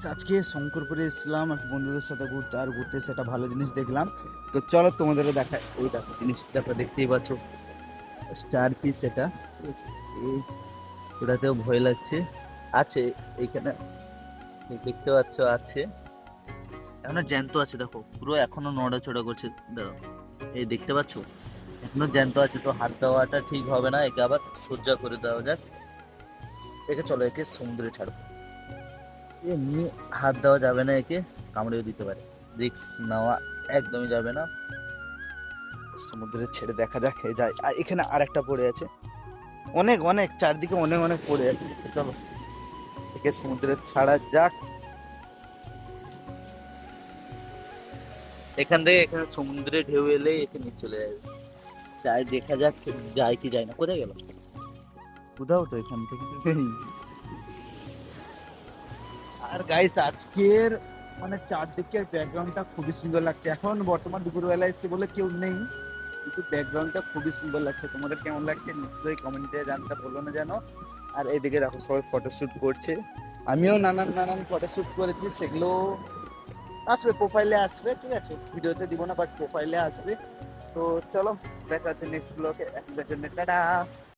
Guys আজকে শঙ্করপুরে এসেছিলাম এক বন্ধুদের সাথে ঘুরতে, আর ঘুরতে সেটা ভালো জিনিস দেখলাম। তো চলো তোমাদেরও দেখায়। ওই দেখো জিনিসটা দেখো, দেখতেই পাচ্ছ স্টার পিস এটা, ঠিক আছে? এই ওটাতেও ভয় লাগছে। আছে এইখানে, দেখতে পাচ্ছ আছে, এখনো জ্যান্ত আছে। দেখো পুরো এখনো নড়াচড়া করছে। দাঁড়াও, এই দেখতে পাচ্ছ এখনো জ্যান্ত আছে। তো হাত দেওয়াটা ঠিক হবে না, একে আবার সজ্জা করে দেওয়া যাক। একে চলো, একে সমুদ্রে ছাড়বো। এমনি হাত দেওয়া যাবে না, একে কামড়েও দিতে পারে। রিস্ক নেওয়া একদমই যাবে না। সমুদ্রে ছেড়ে দেখা যাক এ যায়। আর এখানে আর একটা পড়ে আছে, অনেক অনেক চারদিকে অনেক অনেক পড়ে আছে। চলো একে সমুদ্রে ছাড়া যাক। এখান থেকে এখানে সমুদ্রে ঢেউ এলেই একে নিয়ে চলে যাবে। যাই দেখা যাক যায় কি যায় না। কোথায় গেল? কোথাও তো এখান থেকে নেই। আর গাইস আজকের মানে চারদিকের ব্যাকগ্রাউন্ডটা খুবই সুন্দর লাগছে। এখন বর্তমান দুপুরবেলা এসেছে বলে কেউ নেই, কিন্তু ব্যাকগ্রাউন্ডটা খুবই সুন্দর লাগছে। তোমাদের কেমন লাগছে নিশ্চয়ই কমেন্টে জানতে বলো না যেন। আর এইদিকে দেখো সবাই ফটোশ্যুট করছে, আমিও নানান নানান ফটোশ্যুট করেছি, সেগুলো আসবে প্রোফাইলে আসবে, ঠিক আছে? ভিডিওতে দিব না, বাট প্রোফাইলে আসবে। তো চলো দেখা হচ্ছে নেক্সট ব্লগে। এখন টাটা।